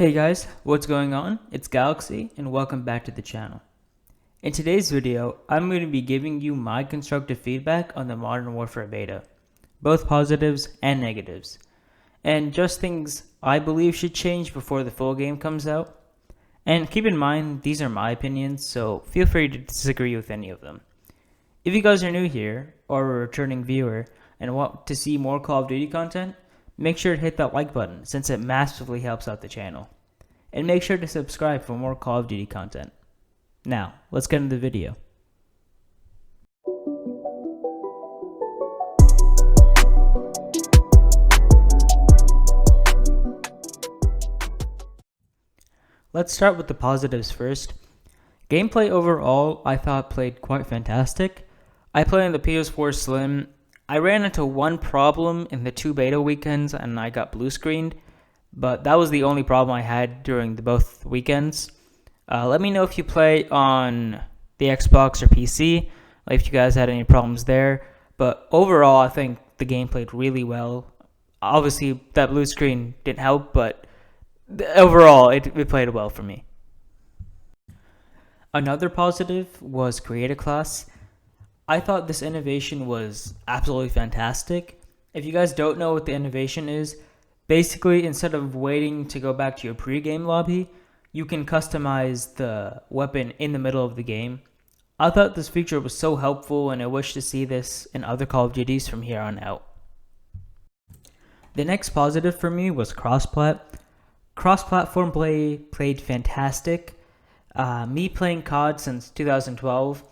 Hey guys, what's going on? It's Galxz and welcome back to the channel. In today's video, I'm going to be giving you my constructive feedback on the Modern Warfare beta, both positives and negatives, and just things I believe should change before the full game comes out. And keep in mind, these are my opinions, so feel free to disagree with any of them. If you guys are new here, or a returning viewer, and want to see more Call of Duty content, make sure to hit that like button since it massively helps out the channel. And make sure to subscribe for more Call of Duty content. Now, let's get into the video. Let's start with the positives first. Gameplay overall, I thought played quite fantastic. I played on the PS4 Slim. I ran into one problem in the 2 beta weekends and I got blue screened, but that was the only problem I had during both weekends. Let me know if you play on the Xbox or PC, if you guys had any problems there, but overall I think the game played really well. Obviously that blue screen didn't help, but overall it played well for me. Another positive was Create a Class. I thought this innovation was absolutely fantastic. If you guys don't know what the innovation is, basically instead of waiting to go back to your pre-game lobby, you can customize the weapon in the middle of the game. I thought this feature was so helpful and I wish to see this in other Call of Duties from here on out. The next positive for me was cross-plat. Cross-platform play played fantastic. Me playing COD since 2012,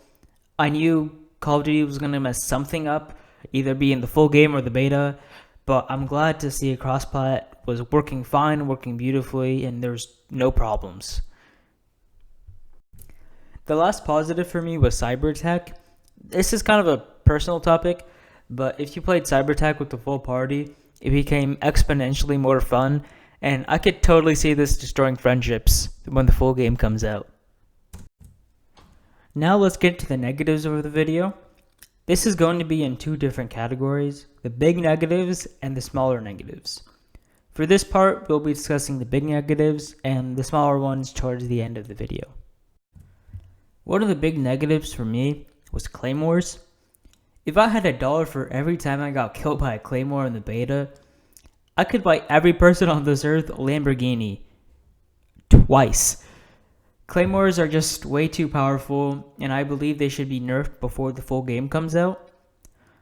I knew Call of Duty was going to mess something up, either be in the full game or the beta, but I'm glad to see a cross-plat was working fine, working beautifully, and there's no problems. The last positive for me was Cybertek. This is kind of a personal topic, but if you played Cybertek with the full party, it became exponentially more fun, and I could totally see this destroying friendships when the full game comes out. Now let's get to the negatives of the video. This is going to be in 2 different categories, the big negatives and the smaller negatives. For this part, we'll be discussing the big negatives and the smaller ones towards the end of the video. One of the big negatives for me was Claymores. If I had $1 for every time I got killed by a Claymore in the beta, I could buy every person on this earth a Lamborghini twice. Claymores are just way too powerful, and I believe they should be nerfed before the full game comes out.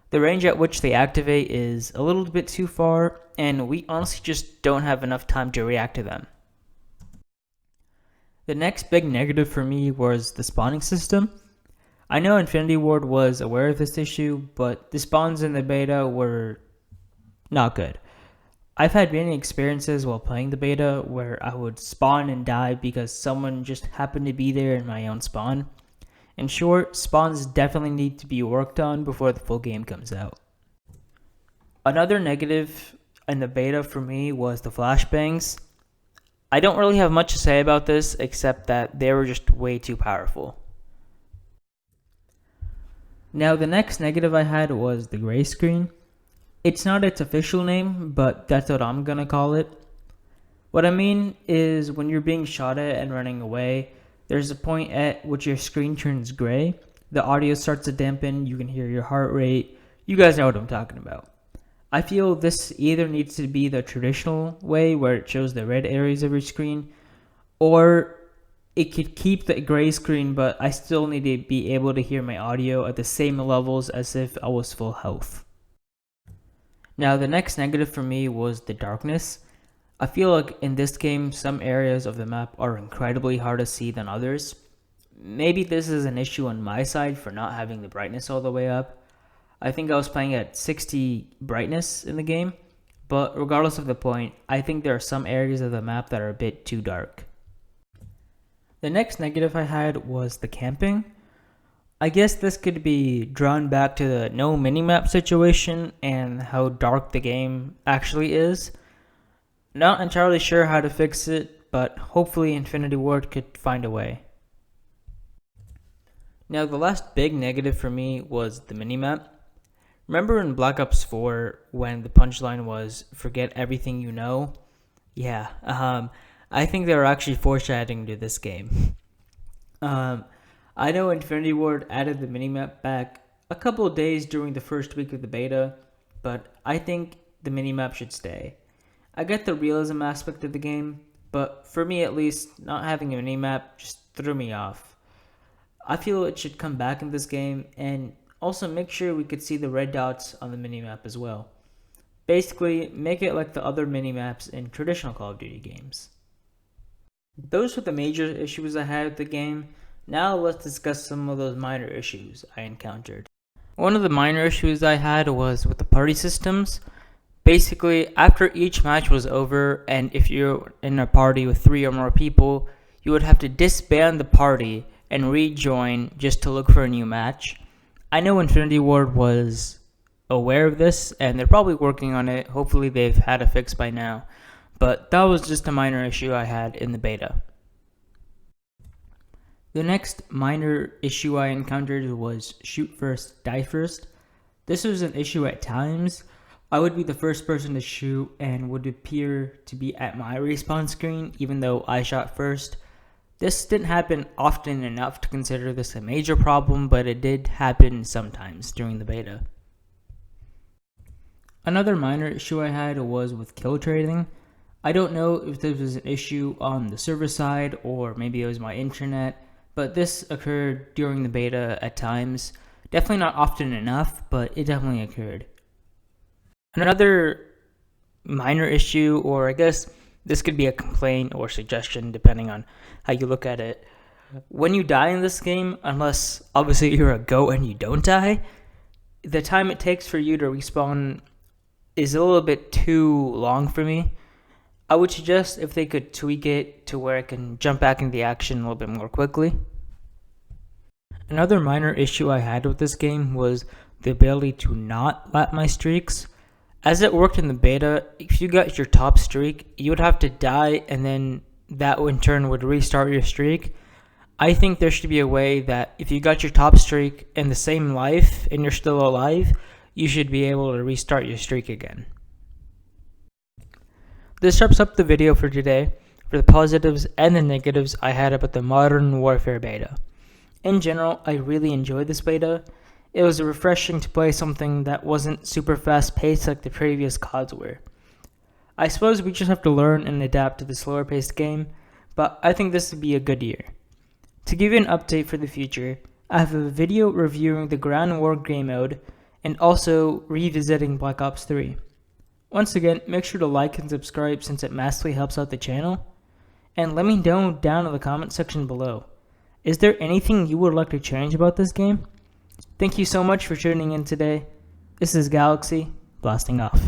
The range at which they activate is a little bit too far, and we honestly just don't have enough time to react to them. The next big negative for me was the spawning system. I know Infinity Ward was aware of this issue, but the spawns in the beta were not good. I've had many experiences while playing the beta where I would spawn and die because someone just happened to be there in my own spawn. In short, spawns definitely need to be worked on before the full game comes out. Another negative in the beta for me was the Flashbangs. I don't really have much to say about this except that they were just way too powerful. Now the next negative I had was the gray screen. It's not its official name, but that's what I'm gonna call it. What I mean is when you're being shot at and running away, there's a point at which your screen turns gray, the audio starts to dampen, you can hear your heart rate, you guys know what I'm talking about. I feel this either needs to be the traditional way where it shows the red areas of your screen, or it could keep the gray screen but I still need to be able to hear my audio at the same levels as if I was full health. Now the next negative for me was the darkness. I feel like in this game some areas of the map are incredibly hard to see than others. Maybe this is an issue on my side for not having the brightness all the way up. I think I was playing at 60 brightness in the game, but regardless of the point, I think there are some areas of the map that are a bit too dark. The next negative I had was the camping. I guess this could be drawn back to the no minimap situation and how dark the game actually is. Not entirely sure how to fix it, but hopefully Infinity Ward could find a way. Now the last big negative for me was the minimap. Remember in Black Ops 4 when the punchline was, forget everything you know? Yeah, I think they were actually foreshadowing to this game. I know Infinity Ward added the minimap back a couple of days during the first week of the beta, but I think the minimap should stay. I get the realism aspect of the game, but for me at least, not having a minimap just threw me off. I feel it should come back in this game, and also make sure we could see the red dots on the minimap as well. Basically, make it like the other minimaps in traditional Call of Duty games. Those were the major issues I had with the game. Now let's discuss some of those minor issues I encountered. One of the minor issues I had was with the party systems. Basically, after each match was over, and if you're in a party with 3 or more people, you would have to disband the party and rejoin just to look for a new match. I know Infinity Ward was aware of this, and they're probably working on it. Hopefully they've had a fix by now. But that was just a minor issue I had in the beta. The next minor issue I encountered was shoot first, die first. This was an issue at times. I would be the first person to shoot and would appear to be at my respawn screen even though I shot first. This didn't happen often enough to consider this a major problem, but it did happen sometimes during the beta. Another minor issue I had was with kill trading. I don't know if this was an issue on the server side or maybe it was my internet, but this occurred during the beta at times. Definitely not often enough, but it definitely occurred. Another minor issue, or I guess this could be a complaint or suggestion depending on how you look at it. When you die in this game, unless obviously you're a goat and you don't die, the time it takes for you to respawn is a little bit too long for me. I would suggest if they could tweak it to where I can jump back into the action a little bit more quickly. Another minor issue I had with this game was the ability to not lap my streaks. As it worked in the beta, if you got your top streak, you would have to die and then that in turn would restart your streak. I think there should be a way that if you got your top streak in the same life and you're still alive, you should be able to restart your streak again. This wraps up the video for today for the positives and the negatives I had about the Modern Warfare beta. In general, I really enjoyed this beta. It was refreshing to play something that wasn't super fast paced like the previous CODs were. I suppose we just have to learn and adapt to the slower paced game, but I think this would be a good year. To give you an update for the future, I have a video reviewing the Ground War game mode and also revisiting Black Ops 3. Once again, make sure to like and subscribe since it massively helps out the channel, and let me know down in the comment section below. Is there anything you would like to change about this game? Thank you so much for tuning in today. This is Galxz, blasting off.